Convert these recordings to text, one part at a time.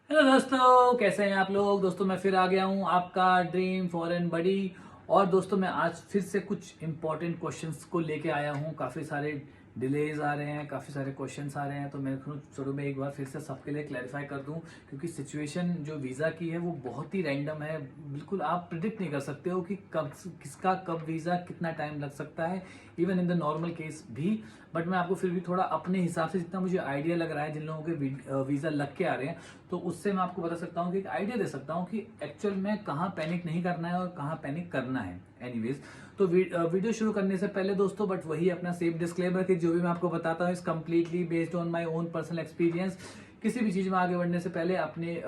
Hello दोस्तों, कैसे हैं आप लोग। दोस्तों मैं फिर आ गया हूं, आपका ड्रीम फॉरेन बडी। और दोस्तों मैं आज फिर से कुछ इंपॉर्टेंट क्वेश्चंस को लेके आया हूं। काफ़ी सारे डिलेज आ रहे हैं, काफ़ी सारे क्वेश्चंस आ रहे हैं, तो मैं शुरू में एक बार फिर से सबके लिए क्लैरिफाई कर दूं, क्योंकि सिचुएशन जो वीज़ा की है वो बहुत ही रैंडम है। बिल्कुल आप प्रिडिक्ट नहीं कर सकते हो कि कब किसका कब वीज़ा कितना टाइम लग सकता है, even in the normal case भी। बट मैं आपको फिर भी थोड़ा अपने हिसाब से जितना मुझे आइडिया लग रहा है, जिन लोगों के वीज़ा लग के आ रहे हैं, तो उससे मैं आपको बता सकता हूँ कि एक आइडिया दे सकता हूँ कि एक्चुअल में कहाँ पैनिक नहीं करना है और कहाँ पैनिक करना है। एनीवेज, तो वीडियो शुरू करने से पहले दोस्तों, बट वही अपना सेफ डिस्क्लेमर कि जो भी मैं आपको बताता हूँ इस completely based on my own personal experience. किसी भी चीज में आगे बढ़ने से पहले अपने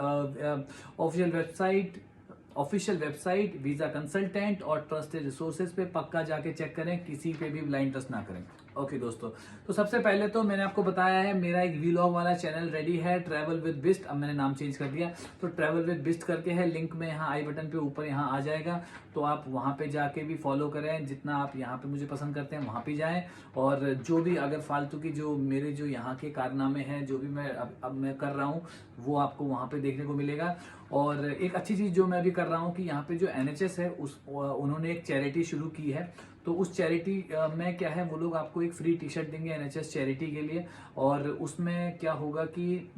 ऑफिशियल वेबसाइट वीजा कंसल्टेंट और ट्रस्टेड रिसोर्सेज पे पक्का जाके चेक करें, किसी पे भी ब्लाइंड ट्रस्ट ना करें। ओके दोस्तों, तो सबसे पहले तो मैंने आपको बताया है मेरा एक वीलॉग वाला चैनल रेडी है, ट्रैवल विद बिस्ट। अब मैंने नाम चेंज कर दिया, तो ट्रैवल विद बिस्ट करके है, लिंक में यहाँ आई बटन पे ऊपर यहाँ आ जाएगा। तो आप वहाँ पे जाके भी फॉलो करें, जितना आप यहाँ पे मुझे पसंद करते हैं वहाँ पे जाएं। और जो भी अगर फालतू की जो मेरे जो यहाँ के कारनामे हैं, जो भी मैं अब मैं कर रहा हूँ, वो आपको वहाँ पे देखने को मिलेगा। और एक अच्छी चीज जो मैं अभी कर रहा हूँ कि यहाँ पे जो एनएचएस है उन्होंने एक चैरिटी शुरू की है। तो उस चैरिटी में क्या है, वो लोग आपको एक फ्री टी शर्ट देंगे एनएचएस चैरिटी के लिए। और उसमें क्या होगा कि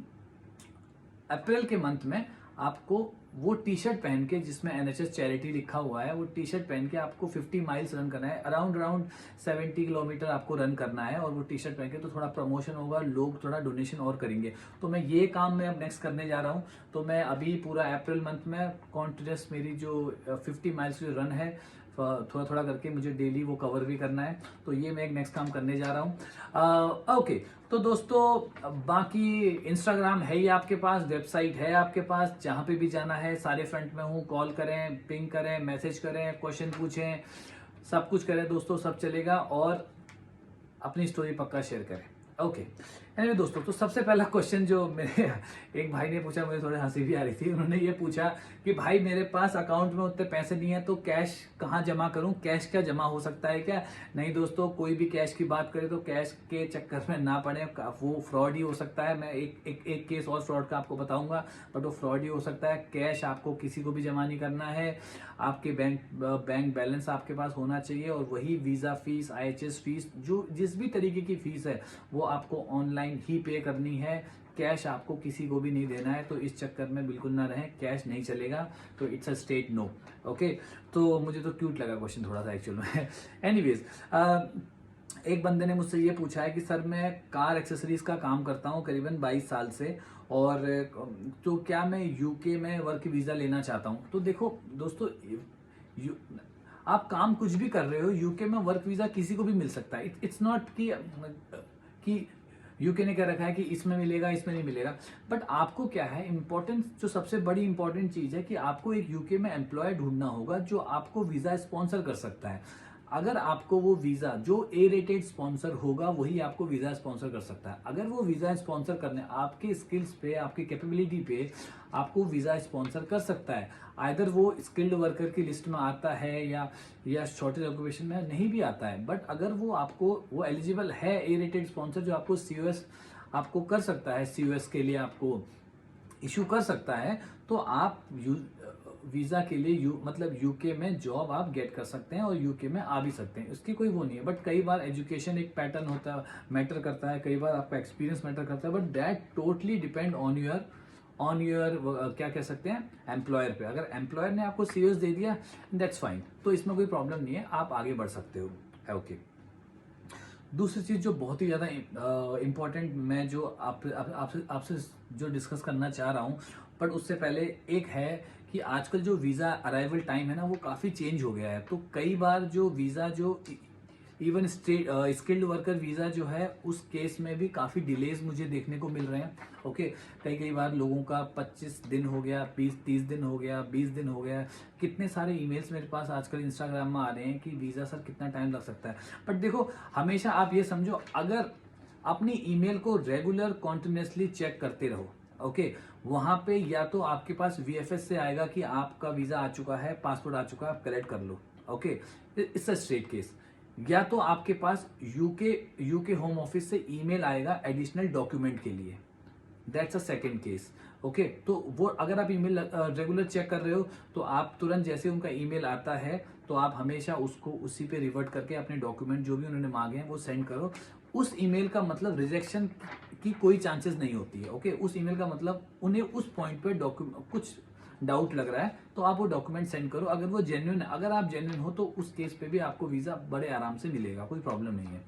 अप्रैल के मंथ में आपको वो टी शर्ट पहन के, जिसमें एनएचएस चैरिटी लिखा हुआ है, वो टी शर्ट पहन के आपको 50 माइल्स रन करना है। अराउंड 70 किलोमीटर आपको रन करना है। और वो टी शर्ट पहन के तो थोड़ा प्रमोशन होगा, लोग थोड़ा डोनेशन और करेंगे। तो मैं ये काम मैं अब नेक्स्ट करने जा रहा हूँ। तो मैं अभी पूरा अप्रैल मंथ में कॉन्टिन्यूस मेरी जो 50 माइल्स जो रन है, थोड़ा थोड़ा करके मुझे डेली वो कवर भी करना है। तो ये मैं एक नेक्स्ट काम करने जा रहा हूँ। ओके, तो दोस्तों बाकी इंस्टाग्राम है ही आपके पास, वेबसाइट है आपके पास, जहां पे भी जाना है सारे फ्रंट में हूँ। कॉल करें, पिंग करें, मैसेज करें, क्वेश्चन पूछें, सब कुछ करें दोस्तों, सब चलेगा। और अपनी स्टोरी पक्का शेयर करें। ओके, एनीवे दोस्तों, तो सबसे पहला क्वेश्चन जो मेरे एक भाई ने पूछा, मुझे थोड़ी हंसी भी आ रही थी। उन्होंने ये पूछा कि भाई मेरे पास अकाउंट में उतने पैसे नहीं है, तो कैश कहाँ जमा करूं, कैश क्या जमा हो सकता है क्या। नहीं दोस्तों, कोई भी कैश की बात करे तो कैश के चक्कर में ना पड़े, वो फ्रॉड ही हो सकता है। मैं एक केस और फ्रॉड का आपको बताऊंगा, बट वो फ्रॉड ही हो सकता है। कैश आपको किसी को भी जमा नहीं करना है। आपके बैंक बैलेंस आपके पास होना चाहिए, और वही वीजा फीस, आईएचएस फीस, जो जिस भी तरीके की फीस है वो आपको ऑनलाइन ही पे करनी है। कैश आपको किसी को भी नहीं देना है, तो इस चक्कर में बिल्कुल ना रहें, कैश नहीं चलेगा। तो it's a state no. Okay, तो मुझे तो क्यूट लगा क्वेश्चन थोड़ा सा एक्चुअल में। एनीवेज, एक बंदे ने मुझसे ये पूछा है कि सर मैं कार एक्सेसरीज का काम करता हूँ करीबन 22 साल से, और तो क्या मैं यूके में वर्क वीजा लेना चाहता हूँ। तो देखो दोस्तों, यू, आप काम कुछ भी कर रहे हो, यूके में वर्क वीजा किसी को भी मिल सकता है। इट्स नॉट कि यूके ने क्या रखा है कि इसमें मिलेगा, इसमें नहीं मिलेगा। बट आपको क्या है, इंपॉर्टेंट जो सबसे बड़ी इंपॉर्टेंट चीज है कि आपको एक यूके में एम्प्लॉय ढूंढना होगा जो आपको वीजा स्पॉन्सर कर सकता है। अगर आपको वो वीजा जो ए रेटेड स्पॉन्सर होगा, वही आपको वीजा स्पॉन्सर कर सकता है। अगर वो वीजा स्पॉन्सर करने आपके स्किल्स पे, आपकी कैपेबिलिटी पे आपको वीजा स्पॉन्सर कर सकता है, आइदर वो स्किल्ड वर्कर की लिस्ट में आता है या शॉर्टेज ऑक्यूपेशन में नहीं भी आता है। बट अगर वो एलिजिबल है, ए रेटेड स्पॉन्सर जो आपको सीओएस आपको कर सकता है, सीओएस के लिए आपको इशू कर सकता है, तो आप वीजा के लिए मतलब यूके में जॉब आप गेट कर सकते हैं और यूके में आ भी सकते हैं। उसकी कोई वो नहीं है। बट कई बार एजुकेशन एक पैटर्न होता है, मैटर करता है, कई बार आपका एक्सपीरियंस मैटर करता है। But that totally depend on your क्या कह सकते हैं, एम्प्लॉयर पे। अगर एम्प्लॉयर ने आपको सीओएस दे दिया, दैट्स फाइन, तो इसमें कोई प्रॉब्लम नहीं है, आप आगे बढ़ सकते हो। ओके, दूसरी चीज जो बहुत ही ज्यादा इंपॉर्टेंट, मैं जो आपसे जो डिस्कस करना चाह रहा हूँ, बट उससे पहले एक है कि आजकल जो वीजा अराइवल टाइम है ना, वो काफी चेंज हो गया है। तो कई बार जो वीजा जो इवन स्किल्ड वर्कर वीजा जो है, उस केस में भी काफी डिलेज मुझे देखने को मिल रहे हैं। ओके, कई बार लोगों का 25 दिन हो गया, 20-30 दिन हो गया, 20 दिन हो गया। कितने सारे ईमेल्स मेरे पास आजकल इंस्टाग्राम में आ रहे हैं कि वीजा सर कितना टाइम लग सकता है। बट देखो, हमेशा आप ये समझो, अगर अपनी ईमेल को रेगुलर कॉन्टिन्यूसली चेक करते रहो, ओके, वहां पे या तो आपके पास वीएफएस से आएगा कि आपका वीजा आ चुका है, पासपोर्ट आ चुका है, आप कलेक्ट कर लो। Okay, it's a straight case. या तो आपके पास यूके होम ऑफिस से ईमेल आएगा एडिशनल डॉक्यूमेंट के लिए। That's a second case. Okay, तो वो अगर आप ईमेल रेगुलर चेक कर रहे हो तो आप तुरंत जैसे उनका ईमेल आता है तो आप हमेशा उसको उसी पे रिवर्ट करके अपने डॉक्यूमेंट जो भी उन्होंने मांगे हैं वो सेंड करो। उस ईमेल का मतलब रिजेक्शन की कोई चांसेस नहीं होती है। ओके, उस ईमेल का मतलब उन्हें उस पॉइंट पे डॉक्यूमेंट कुछ डाउट लग रहा है तो आप वो डॉक्यूमेंट सेंड करो। अगर वो जेन्युइन, अगर आप जेन्युइन हो तो उस केस पे भी आपको वीजा बड़े आराम से मिलेगा, कोई प्रॉब्लम नहीं है।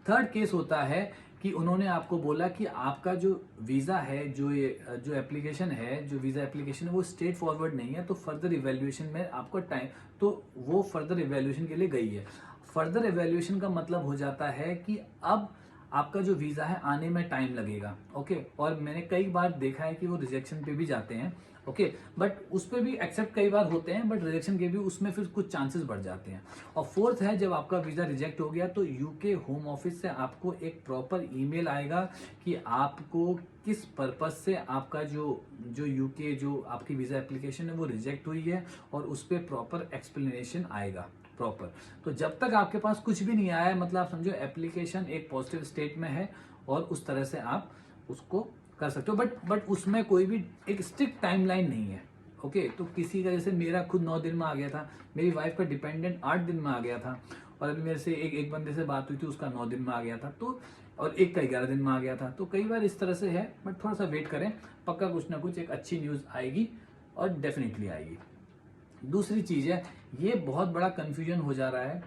थर्ड केस होता है कि उन्होंने आपको बोला कि आपका जो वीजा है, जो एप्लीकेशन है, जो वीजा एप्लीकेशन है वो स्ट्रेट फॉरवर्ड नहीं है, तो फर्दर इवेल्युएशन में आपको टाइम, तो वो फर्दर इवेल्युएशन के लिए गई है। फर्दर इवेल्युएशन का मतलब हो जाता है कि अब आपका जो वीजा है आने में टाइम लगेगा। ओके, और मैंने कई बार देखा है कि वो रिजेक्शन पे भी जाते हैं। ओके, बट उस पर भी एक्सेप्ट कई बार होते हैं, बट रिजेक्शन के भी उसमें फिर कुछ चांसेस बढ़ जाते हैं। और फोर्थ है, जब आपका वीजा रिजेक्ट हो गया तो यूके होम ऑफिस से आपको एक प्रॉपर ईमेल आएगा कि आपको किस पर्पज से आपका जो जो यूके जो आपकी वीजा एप्लीकेशन है वो रिजेक्ट हुई है, और उस पर प्रॉपर एक्सप्लेनेशन आएगा प्रॉपर। तो जब तक आपके पास कुछ भी नहीं आया है, मतलब आप समझो एप्लीकेशन एक पॉजिटिव स्टेट में है, और उस तरह से आप उसको कर सकते हो। बट उसमें कोई भी एक स्ट्रिक्ट टाइमलाइन नहीं है। ओके, तो किसी का, जैसे मेरा खुद 9 दिन में आ गया था, मेरी वाइफ का डिपेंडेंट 8 दिन में आ गया था, और अभी मेरे से एक बंदे से बात हुई थी, उसका 9 दिन में आ गया था, तो और एक का 11 दिन में आ गया था। तो कई बार इस तरह से है, बट थोड़ा सा वेट करें, पक्का कुछ ना कुछ एक अच्छी न्यूज़ आएगी, और डेफिनेटली आएगी। दूसरी चीज़ है, ये बहुत बड़ा कन्फ्यूजन हो जा रहा है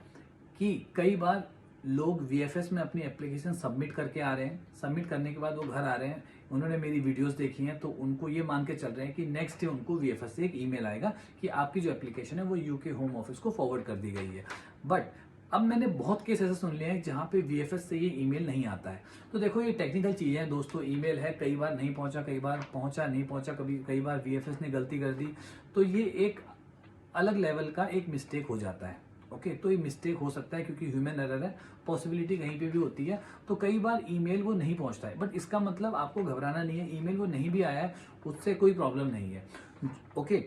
कि कई बार लोग वीएफएस में अपनी एप्लीकेशन सबमिट करके आ रहे हैं, सबमिट करने के बाद वो घर आ रहे हैं, उन्होंने मेरी वीडियोस देखी हैं, तो उनको ये मान के चल रहे हैं कि नेक्स्ट डे उनको वीएफएस से एक ईमेल आएगा कि आपकी जो एप्लीकेशन है वो यूके होम ऑफिस को फॉरवर्ड कर दी गई है। बट अब मैंने बहुत केस ऐसे सुन लिए हैं जहाँ पे वीएफएस से ये ईमेल नहीं आता है। तो देखो, ये टेक्निकल चीज़ें हैं दोस्तों, ईमेल है, कई बार नहीं पहुंचा, कई बार पहुंचा, नहीं पहुंचा, कई बार वीएफएस ने गलती कर दी, तो ये एक अलग लेवल का एक मिस्टेक हो जाता है। ओके, तो ये मिस्टेक हो सकता है क्योंकि ह्यूमन एरर है, पॉसिबिलिटी कहीं पे भी होती है, तो कई बार ईमेल वो नहीं पहुंचता है, बट इसका मतलब आपको घबराना नहीं है, ईमेल वो नहीं भी आया है उससे कोई प्रॉब्लम नहीं है। ओके,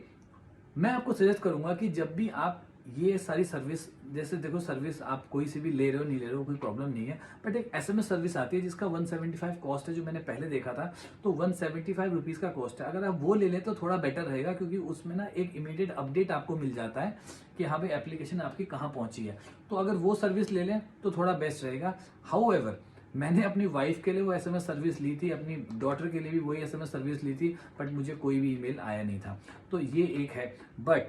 मैं आपको सजेस्ट करूंगा कि जब भी आप ये सारी सर्विस, जैसे देखो सर्विस आप कोई सी भी ले रहे हो नहीं ले रहे हो कोई प्रॉब्लम नहीं है, बट एक एसएमएस सर्विस आती है जिसका 175 कॉस्ट है, जो मैंने पहले देखा था, तो 175 रुपीज़ का कॉस्ट है। अगर आप वो ले लें तो थोड़ा बेटर रहेगा, क्योंकि उसमें ना एक इमीडिएट अपडेट आपको मिल जाता है कि हाँ भाई एप्लीकेशन आपकी कहाँ पहुंची है, तो अगर वो सर्विस ले लें तो थोड़ा बेस्ट रहेगा। हाउएवर, मैंने अपनी वाइफ के लिए वो एसएमएस सर्विस ली थी, अपनी डॉटर के लिए भी वही एसएमएस सर्विस ली थी, बट मुझे कोई भी ईमेल आया नहीं था, तो ये एक है। बट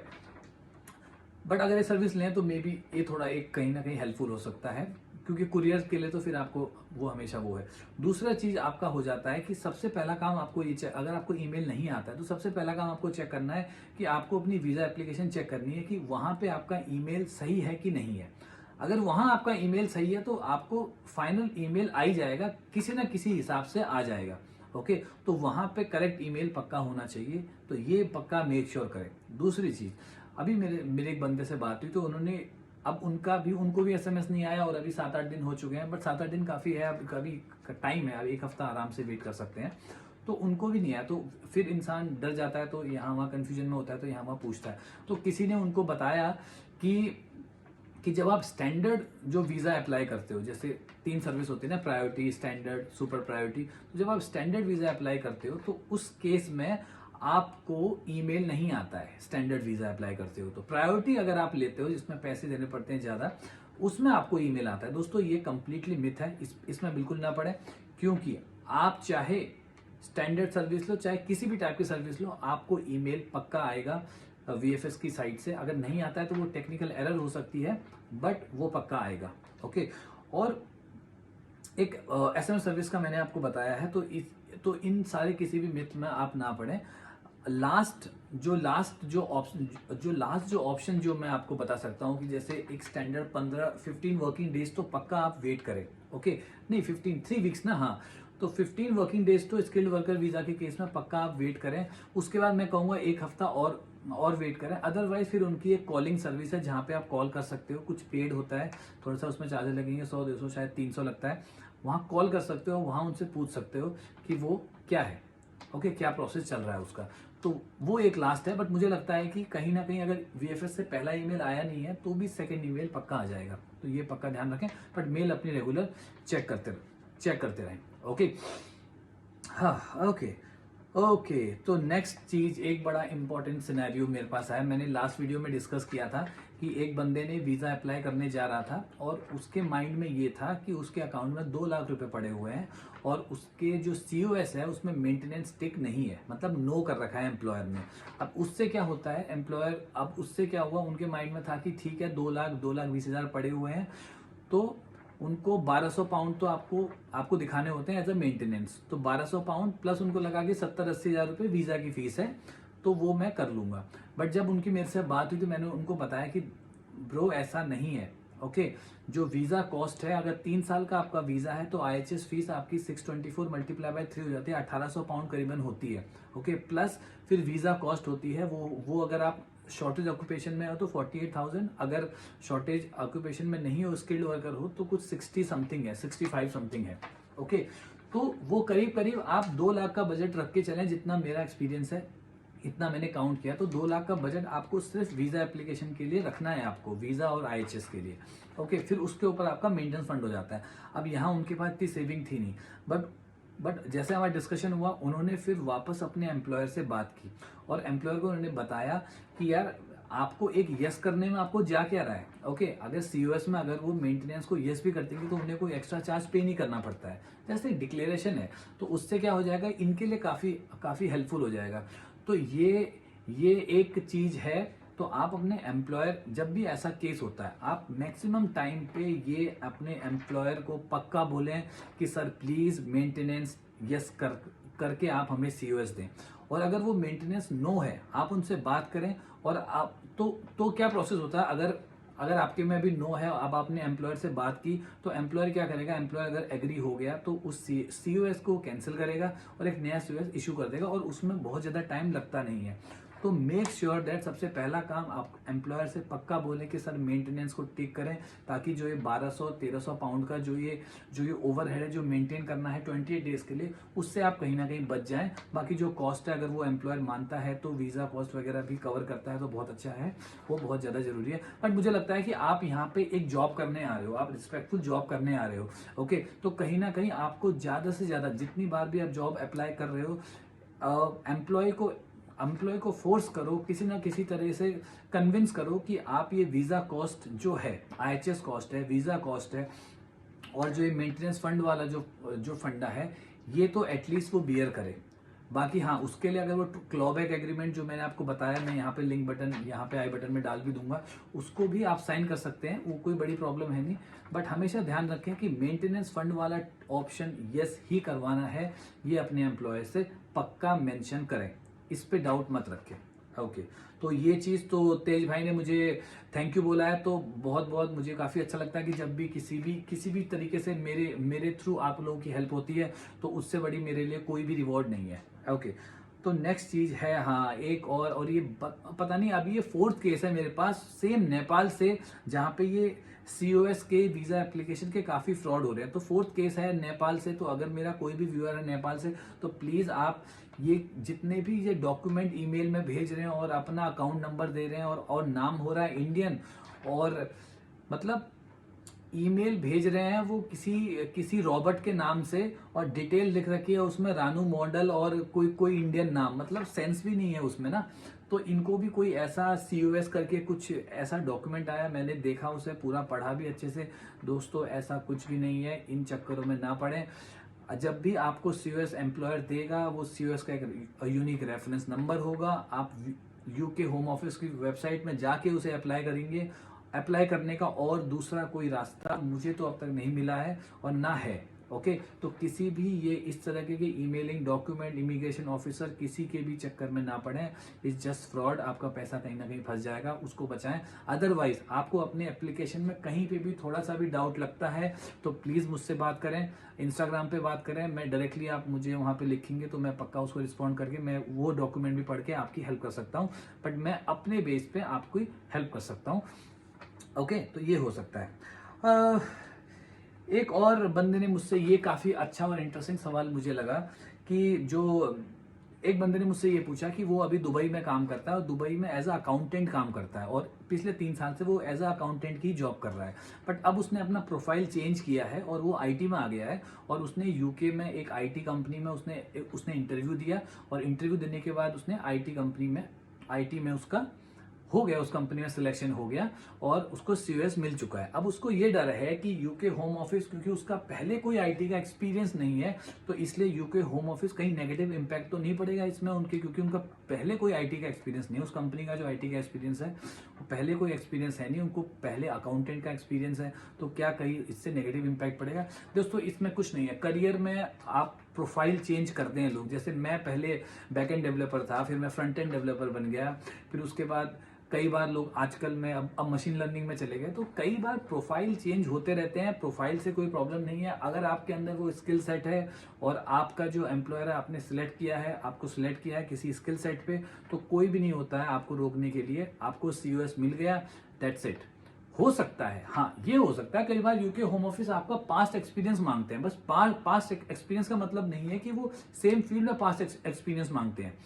अगर ये सर्विस लें तो मे बी ये थोड़ा एक कहीं ना कहीं हेल्पफुल हो सकता है, क्योंकि कुरियर के लिए तो फिर आपको वो हमेशा वो है। दूसरा चीज़ आपका हो जाता है कि सबसे पहला काम आपको ये चेक, अगर आपको ईमेल नहीं आता है तो सबसे पहला काम आपको चेक करना है कि आपको अपनी वीज़ा एप्लीकेशन चेक करनी है कि वहाँ पे आपका ईमेल सही है कि नहीं है। अगर वहाँ आपका ईमेल सही है तो आपको फाइनल ईमेल आ ही जाएगा, किसी ना किसी हिसाब से आ जाएगा। ओके, तो वहाँ पे करेक्ट ईमेल पक्का होना चाहिए, तो ये पक्का मेक श्योर करें। दूसरी चीज़, अभी मेरे एक बंदे से बात हुई, तो उन्होंने, अब उनको भी एसएमएस नहीं आया, और अभी 7-8 दिन हो चुके हैं, बट 7-8 दिन काफ़ी है, अब कभी टाइम है, अब एक हफ्ता आराम से वेट कर सकते हैं, तो उनको भी नहीं आया, तो फिर इंसान डर जाता है, तो यहाँ वहाँ कन्फ्यूजन में होता है, तो यहाँ वहाँ पूछता है। तो किसी ने उनको बताया कि जब आप स्टैंडर्ड जो वीज़ा अप्लाई करते हो, जैसे 3 सर्विस होती है ना, प्रायोरिटी, स्टैंडर्ड, सुपर प्रायोरिटी, तो जब आप स्टैंडर्ड वीज़ा अप्लाई करते हो तो उस केस में आपको ईमेल नहीं आता है। स्टैंडर्ड वीज़ा अप्लाई करते हो तो प्रायोरिटी अगर आप लेते हो जिसमें पैसे देने पड़ते हैं ज़्यादा, उसमें आपको ईमेल आता है। दोस्तों, ये कंप्लीटली मिथ है, इसमें बिल्कुल ना पड़े, क्योंकि आप चाहे स्टैंडर्ड सर्विस लो, चाहे किसी भी टाइप की सर्विस लो, आपको ईमेल पक्का आएगा वीएफएस की साइट से। अगर नहीं आता है तो वो टेक्निकल एरर हो सकती है, बट वो पक्का आएगा। ओके, और एक एसएमएस सर्विस का मैंने आपको बताया है, तो इन सारे किसी भी मिथ में आप ना पड़े। लास्ट जो ऑप्शन जो मैं आपको बता सकता हूँ कि जैसे एक स्टैंडर्ड 15 वर्किंग डेज तो पक्का आप वेट करें। ओके, नहीं 3 वीक्स ना, हाँ, तो 15 वर्किंग डेज तो स्किल्ड वर्कर वीजा के केस में पक्का आप वेट करें। उसके बाद मैं कहूँगा 1 हफ्ता और वेट करें। अदरवाइज फिर उनकी एक कॉलिंग सर्विस है जहाँ पे आप कॉल कर सकते हो, कुछ पेड होता है, थोड़ा सा उसमें चार्जेस लगेंगे, 100-200 शायद 300 लगता है। वहाँ कॉल कर सकते हो, वहाँ उनसे पूछ सकते हो कि वो क्या है, ओके, क्या प्रोसेस चल रहा है उसका। तो वो एक लास्ट है, बट मुझे लगता है कि कहीं ना कहीं अगर वीएफएस से पहला ईमेल आया नहीं है तो भी सेकंड ईमेल पक्का आ जाएगा, तो ये पक्का ध्यान रखें। बट मेल अपनी रेगुलर चेक करते रहें। ओके, हाँ, ओके। ओके, तो नेक्स्ट चीज, एक बड़ा इंपॉर्टेंट सिनेरियो मेरे पास आया। मैंने लास्ट वीडियो में डिस्कस किया था कि एक बंदे ने वीजा अप्लाई करने जा रहा था और उसके माइंड में ये था कि उसके अकाउंट में 2 लाख रुपए पड़े हुए हैं और उसके जो सीओएस है उसमें मेंटेनेंस टिक नहीं है, मतलब नो कर रखा है एम्प्लॉयर ने। अब उससे क्या होता है, एम्प्लॉयर, अब उससे क्या हुआ, उनके माइंड में था कि ठीक है 2 लाख 20 हज़ार पड़े हुए हैं, तो उनको 1200 पाउंड तो आपको आपको दिखाने होते हैं एज अ मेंटेनेंस। तो 1200 पाउंड प्लस उनको लगा कि 70-80 हज़ार रुपये वीजा की फीस है, तो वो मैं कर लूंगा। बट जब उनकी मेरे से बात हुई तो मैंने उनको बताया कि ब्रो ऐसा नहीं है। ओके, जो वीजा कॉस्ट है, अगर 3 साल का आपका वीजा है तो IHS फीस आपकी 624 मल्टीप्लाई बाय 3 हो जाती है, 1800 पाउंड करीबन होती है। ओके, प्लस फिर वीजा कॉस्ट होती है, वो अगर आप शॉर्टेज ऑक्यूपेशन में हो तो 48,000, अगर शॉर्टेज ऑक्यूपेशन में नहीं हो, स्किल्ड वर्कर हो, तो कुछ 60 समथिंग है, 65 समथिंग है। ओके, तो वो करीब करीब आप 2 लाख का बजट रख के चलें, जितना मेरा एक्सपीरियंस है, इतना मैंने काउंट किया। तो 2 लाख का बजट आपको सिर्फ वीजा एप्लीकेशन के लिए रखना है, आपको वीजा और IHS के लिए। ओके, फिर उसके ऊपर आपका मेंटेनेंस फंड हो जाता है। अब यहाँ उनके पास इतनी सेविंग थी नहीं, बट जैसे हमारा डिस्कशन हुआ, उन्होंने फिर वापस अपने एम्प्लॉयर से बात की और एम्प्लॉयर को उन्होंने बताया कि यार आपको एक यस करने में आपको जा क्या रहा है। ओके, अगर सीओएस में अगर वो मेंटेनेंस को यस भी करते हैं तो उन्हें कोई एक्स्ट्रा चार्ज पे नहीं करना पड़ता है, जैसे डिक्लेरेशन है, तो उससे क्या हो जाएगा, इनके लिए काफी काफी हेल्पफुल हो जाएगा। तो ये एक चीज है। तो आप अपने एम्प्लॉयर, जब भी ऐसा केस होता है, आप मैक्सिमम टाइम पे ये अपने एम्प्लॉयर को पक्का बोलें कि सर प्लीज मेंटेनेंस यस करके आप हमें सीओएस दें। और अगर वो मेंटेनेंस नो है, आप उनसे बात करें। और आप तो क्या प्रोसेस होता है, अगर आपके में भी नो है, अब आपने एम्प्लॉयर से बात की, तो एम्प्लॉयर क्या करेगा, एम्प्लॉयर अगर एग्री हो गया तो उस सीओएस को कैंसिल करेगा और एक नया सीओएस इशू कर देगा, और उसमें बहुत ज्यादा टाइम लगता नहीं है। तो मेक श्योर दैट सबसे पहला काम आप एम्प्लॉयर से पक्का बोले कि सर मेंटेनेंस को टिक करें, ताकि जो ये 1200-1300 पाउंड का जो ये ओवरहेड है जो मेंटेन करना है 28 डेज के लिए, उससे आप कहीं ना कहीं बच जाएं। बाकी जो कॉस्ट है, अगर वो एम्प्लॉयर मानता है तो वीजा कॉस्ट वगैरह भी कवर करता है तो बहुत अच्छा है, वो बहुत ज्यादा जरूरी है। बट मुझे लगता है कि आप यहाँ पे एक जॉब करने आ रहे हो, आप रिस्पेक्टफुल जॉब करने आ रहे हो। ओके, तो कहीं ना कहीं आपको ज्यादा से ज्यादा, जितनी बार भी आप जॉब अप्लाई कर रहे हो, एम्प्लॉय को फोर्स करो, किसी ना किसी तरह से कन्विंस करो कि आप ये वीजा कॉस्ट जो है, IHS कॉस्ट है, वीजा कॉस्ट है, और जो ये मेंटेनेंस फंड वाला जो फंडा है, ये तो एटलीस्ट वो बियर करे। बाकी हाँ, उसके लिए अगर वो क्लॉबैक एग्रीमेंट जो मैंने आपको बताया, मैं यहाँ पे लिंक बटन, यहाँ पे आई बटन में डाल भी दूंगा, उसको भी आप साइन कर सकते हैं, वो कोई बड़ी प्रॉब्लम है नहीं। बट हमेशा ध्यान रखें कि मेंटेनेंस फंड वाला ऑप्शन यस ही करवाना है, ये अपने एम्प्लॉयर से पक्का मेंशन करें, इस पे डाउट मत रखें। ओके, तो ये चीज, तो तेज भाई ने मुझे थैंक यू बोला है, तो बहुत बहुत मुझे काफी अच्छा लगता है कि जब भी किसी भी तरीके से मेरे थ्रू आप लोगों की हेल्प होती है, तो उससे बड़ी मेरे लिए कोई भी रिवॉर्ड नहीं है। ओके, तो नेक्स्ट चीज है, हाँ एक और ये पता नहीं, अभी ये 4th केस है मेरे पास, सेम नेपाल से, जहाँ पे ये सीओएस के वीजा एप्लीकेशन के काफी फ्रॉड हो रहे हैं। तो 4th केस है नेपाल से। तो अगर मेरा कोई भी व्यूअर है नेपाल से, तो प्लीज आप ये जितने भी ये डॉक्यूमेंट ईमेल में भेज रहे हैं और अपना अकाउंट नंबर दे रहे हैं और नाम हो रहा है इंडियन, और मतलब ईमेल भेज रहे हैं वो किसी रॉबर्ट के नाम से, और डिटेल लिख रखी है उसमें रानू मॉडल और कोई इंडियन नाम, मतलब सेंस भी नहीं है उसमें ना। तो इनको भी कोई ऐसा सीओएस करके कुछ ऐसा डॉक्यूमेंट आया, मैंने देखा, उसे पूरा पढ़ा भी अच्छे से। दोस्तों ऐसा कुछ भी नहीं है, इन चक्करों में ना पड़े। जब भी आपको सीओएस एम्प्लॉयर देगा, वो सीओएस का एक यूनिक रेफरेंस नंबर होगा, आप यूके होम ऑफिस की वेबसाइट में जाके उसे अप्लाई करेंगे। अप्लाई करने का और दूसरा कोई रास्ता मुझे तो अब तक नहीं मिला है और ना है। ओके, तो किसी भी ये इस तरह के ईमेलिंग डॉक्यूमेंट, इमिग्रेशन ऑफिसर, किसी के भी चक्कर में ना पड़े। इट्स जस्ट फ्रॉड, आपका पैसा कहीं ना कहीं फंस जाएगा, उसको बचाएं। अदरवाइज आपको अपने एप्लीकेशन में कहीं पे भी थोड़ा सा भी डाउट लगता है तो प्लीज मुझसे बात करें, इंस्टाग्राम पे बात करें, मैं डायरेक्टली, आप मुझे वहां पे लिखेंगे तो मैं पक्का उसको रिस्पॉन्ड करके मैं वो डॉक्यूमेंट भी पढ़ के आपकी हेल्प कर सकता हूँ। बट मैं अपने बेस पे आपकी हेल्प कर सकता हूँ। ओके, तो ये हो सकता है। एक और बंदे ने मुझसे ये काफी अच्छा और इंटरेस्टिंग सवाल मुझे लगा कि जो एक बंदे ने मुझसे ये पूछा कि वो अभी दुबई में काम करता है और दुबई में एज अ अकाउंटेंट काम करता है और पिछले 3 साल से वो एज अ अकाउंटेंट की जॉब कर रहा है, बट अब उसने अपना प्रोफाइल चेंज किया है और वो आईटी में आ गया है और उसने यूके में एक आईटी कंपनी में उसने इंटरव्यू दिया और इंटरव्यू देने के बाद उसने आईटी में उसका हो गया, उस कंपनी में सिलेक्शन हो गया और उसको सीओएस मिल चुका है। अब उसको ये डर है कि यूके होम ऑफिस, क्योंकि उसका पहले कोई आईटी का एक्सपीरियंस नहीं है, तो इसलिए यूके होम ऑफिस कहीं नेगेटिव इंपैक्ट तो नहीं पड़ेगा इसमें उनके, क्योंकि उनका पहले कोई आईटी का एक्सपीरियंस नहीं है। उस कंपनी का जो आईटी का एक्सपीरियंस है वो पहले कोई एक्सपीरियंस है नहीं, उनको पहले अकाउंटेंट का एक्सपीरियंस है, तो क्या कहीं इससे नेगेटिव इंपैक्ट पड़ेगा? दोस्तों इसमें कुछ नहीं है। करियर में आप प्रोफाइल चेंज करते हैं लोग, जैसे मैं पहले बैक एंड डेवलपर था, फिर मैं फ्रंट एंड डेवलपर बन गया, फिर उसके बाद कई बार लोग आजकल में अब मशीन लर्निंग में चले गए, तो कई बार प्रोफाइल चेंज होते रहते हैं। प्रोफाइल से कोई प्रॉब्लम नहीं है, अगर आपके अंदर वो स्किल सेट है और आपका जो एम्प्लॉयर है आपने सिलेक्ट किया है, आपको सिलेक्ट किया है किसी स्किल सेट पे, तो कोई भी नहीं होता है आपको रोकने के लिए। आपको सीओएस मिल गया, दैट्स इट। हो सकता है, हाँ ये हो सकता है कई बार यूके होम ऑफिस आपका पास्ट एक्सपीरियंस मांगते हैं, बस पास्ट एक्सपीरियंस का मतलब नहीं है कि वो सेम फील्ड में पास्ट एक्सपीरियंस मांगते हैं,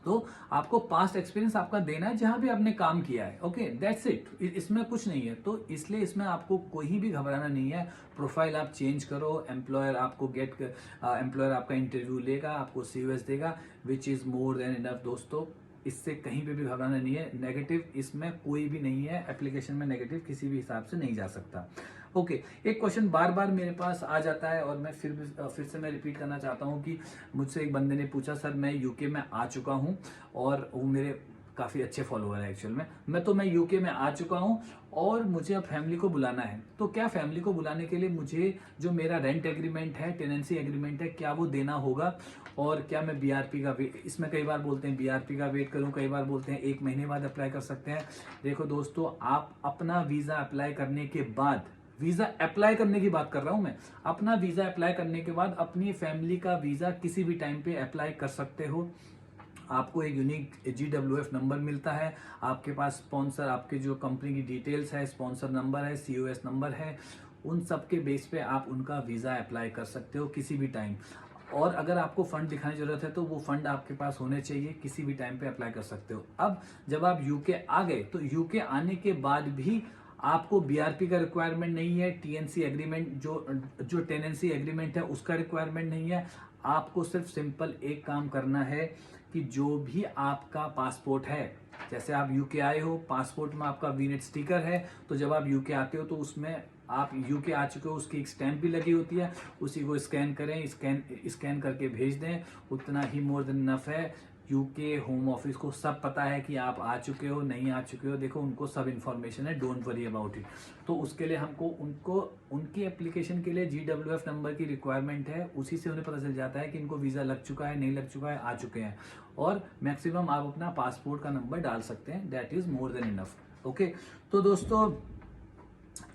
तो आपको पास्ट एक्सपीरियंस आपका देना है जहां भी आपने काम किया है, ओके दैट्स इट, इसमें कुछ नहीं है। तो इसलिए इसमें आपको कोई भी घबराना नहीं है। प्रोफाइल आप चेंज करो, एम्प्लॉयर आपका इंटरव्यू लेगा, आपको सीओएस देगा, which is more than enough दोस्तों। इससे कहीं पे भी घबराना नहीं है, नेगेटिव इसमें कोई भी नहीं है, एप्लीकेशन में नेगेटिव किसी भी हिसाब से नहीं जा सकता। ओके, एक क्वेश्चन बार बार मेरे पास आ जाता है और मैं फिर से मैं रिपीट करना चाहता हूँ कि मुझसे एक बंदे ने पूछा, सर मैं यूके में आ चुका हूँ और वो मेरे काफ़ी अच्छे फॉलोअर है एक्चुअल में, मैं यूके में आ चुका हूँ और मुझे अब फैमिली को बुलाना है, तो क्या फैमिली को बुलाने के लिए मुझे जो मेरा रेंट एग्रीमेंट है, टेनेंसी एग्रीमेंट है, क्या वो देना होगा और क्या मैं बीआरपी का वेट, इसमें कई बार बोलते हैं बीआरपी का वेट करूं, कई बार बोलते हैं 1 महीने बाद अप्लाई कर सकते हैं। देखो दोस्तों, आप अपना वीज़ा अप्लाई करने के बाद, वीजा अप्लाई करने की बात कर रहा हूं मैं, अपना वीजा अप्लाई करने के बाद अपनी फैमिली का वीजा किसी भी टाइम पे अप्लाई कर सकते हो। आपको एक यूनिक GWF नंबर मिलता है, आपके पास स्पॉन्सर, आपके जो कंपनी की डिटेल्स है, स्पॉन्सर नंबर है, सीओएस नंबर है, उन सब के बेस पे आप उनका वीजा अप्लाई कर सकते हो किसी भी टाइम। और अगर आपको फंड दिखाने की जरूरत है तो वो फंड आपके पास होने चाहिए, किसी भी टाइम पे अप्लाई कर सकते हो। अब जब आप यूके आ गए तो यूके आने के बाद भी आपको बीआरपी का रिक्वायरमेंट नहीं है, टीएनसी एग्रीमेंट जो टेनेंसी एग्रीमेंट है उसका रिक्वायरमेंट नहीं है। आपको सिर्फ सिंपल एक काम करना है कि जो भी आपका पासपोर्ट है, जैसे आप यूके आए हो, पासपोर्ट में आपका वीनेट स्टिकर है, तो जब आप यूके आते हो तो उसमें आप यूके आ चुके हो, उसकी एक स्टैंप भी लगी होती है, उसी को स्कैन करें, स्कैन करके भेज दें, उतना ही मोर देन इनफ है। यूके होम ऑफिस को सब पता है कि आप आ चुके हो, नहीं आ चुके हो, देखो उनको सब इन्फॉर्मेशन है, डोंट वरी अबाउट इट। तो उसके लिए हमको उनकी एप्लीकेशन के लिए GWF नंबर की रिक्वायरमेंट है, उसी से उन्हें पता चल जाता है कि इनको वीज़ा लग चुका है, नहीं लग चुका है, आ चुके हैं। और मैक्सिमम आप अपना पासपोर्ट का नंबर डाल सकते हैं, that is more than enough. Okay, तो दोस्तों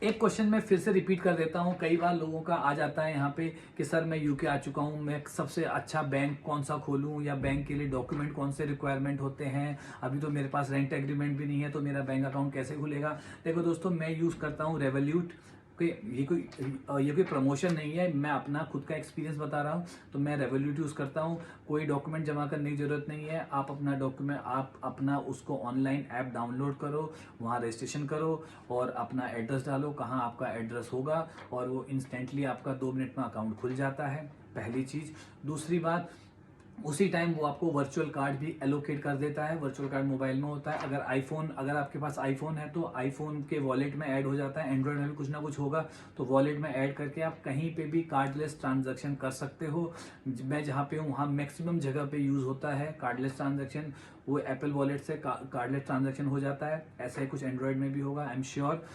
एक क्वेश्चन मैं फिर से रिपीट कर देता हूं, कई बार लोगों का आ जाता है यहाँ पे कि सर मैं यूके आ चुका हूं, मैं सबसे अच्छा बैंक कौन सा खोलूं, या बैंक के लिए डॉक्यूमेंट कौन से रिक्वायरमेंट होते हैं, अभी तो मेरे पास रेंट एग्रीमेंट भी नहीं है तो मेरा बैंक अकाउंट कैसे खुलेगा। देखो दोस्तों, मैं यूज करता हूँ रेवोल्यूट, ये कोई प्रमोशन नहीं है, मैं अपना खुद का एक्सपीरियंस बता रहा हूँ, तो मैं रेवोल्यूट यूज करता हूँ। कोई डॉक्यूमेंट जमा करने की जरूरत नहीं है, आप अपना डॉक्यूमेंट आप अपना उसको ऑनलाइन ऐप डाउनलोड करो, वहाँ रजिस्ट्रेशन करो और अपना एड्रेस डालो, कहाँ आपका एड्रेस होगा, और वो इंस्टेंटली आपका 2 मिनट में अकाउंट खुल जाता है, पहली चीज। दूसरी बात, उसी टाइम वो आपको वर्चुअल कार्ड भी एलोकेट कर देता है, वर्चुअल कार्ड मोबाइल में होता है। अगर आपके पास आईफोन है तो आईफोन के वॉलेट में ऐड हो जाता है, एंड्रॉइड में भी कुछ ना कुछ होगा तो वॉलेट में ऐड करके आप कहीं पे भी कार्डलेस ट्रांजैक्शन कर सकते हो। मैं जहाँ पे हूँ वहाँ मैक्सिमम जगह पे यूज होता है कार्डलेस ट्रांजैक्शन, वो एप्पल वॉलेट से कार्डलेस ट्रांजैक्शन हो जाता है, ऐसा ही कुछ एंड्रॉइड में भी होगा, आई एम श्योर।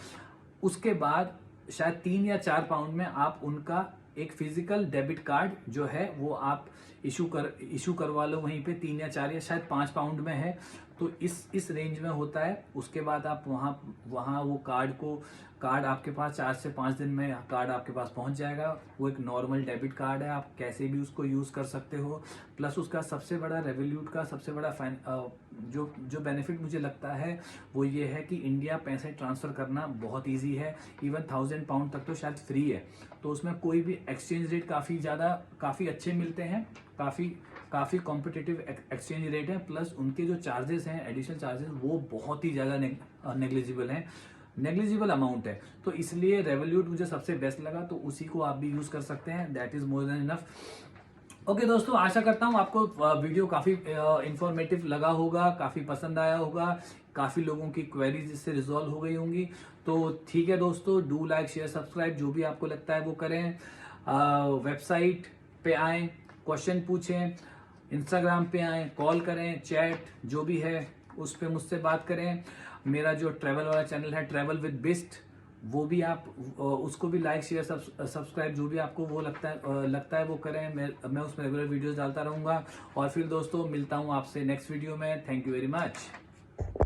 उसके बाद शायद 3 या 4 पाउंड में आप उनका एक फिजिकल डेबिट कार्ड जो है वो आप इशू करवा लो वहीं पे, 3 या 4 या शायद 5 पाउंड में है, तो इस रेंज में होता है। उसके बाद आप वहाँ वो कार्ड आपके पास 4 से 5 दिन में कार्ड आपके पास पहुंच जाएगा। वो एक नॉर्मल डेबिट कार्ड है, आप कैसे भी उसको यूज कर सकते हो। प्लस उसका सबसे बड़ा रेवोल्यूट का सबसे बड़ा जो बेनिफिट मुझे लगता है वो ये है कि इंडिया पैसे ट्रांसफर करना बहुत ईजी है, इवन 1000 पाउंड तक तो शायद फ्री है, तो उसमें कोई भी एक्सचेंज रेट काफ़ी अच्छे मिलते हैं, काफ़ी काफ़ी कॉम्पिटिटिव एक्सचेंज रेट है, प्लस उनके जो चार्जेस हैं, एडिशनल चार्जेस, वो बहुत ही ज़्यादा नेग्लिजिबल हैं, नेग्लिजिबल अमाउंट है। तो इसलिए रेवोल्यूट मुझे सबसे बेस्ट लगा, तो उसी को आप भी यूज़ कर सकते हैं, that is more than enough. Okay दोस्तों, आशा करता हूँ आपको वीडियो काफ़ी इंफॉर्मेटिव लगा होगा, काफ़ी पसंद आया होगा, काफ़ी लोगों की क्वेरीज इससे रिजॉल्व हो गई होंगी। तो ठीक है दोस्तों, डू लाइक शेयर सब्सक्राइब, जो भी आपको लगता है वो करें। वेबसाइट पे आएँ, क्वेश्चन पूछें, इंस्टाग्राम पे आएँ, कॉल करें, चैट जो भी है उस पर मुझसे बात करें। मेरा जो ट्रैवल वाला चैनल है ट्रैवल विद बिस्ट, वो भी आप उसको भी लाइक शेयर सब्सक्राइब, जो भी आपको वो लगता है वो करें। मैं उसमें रेगुलर वीडियोस डालता रहूंगा। और फिर दोस्तों मिलता हूं आपसे नेक्स्ट वीडियो में। Thank you very much.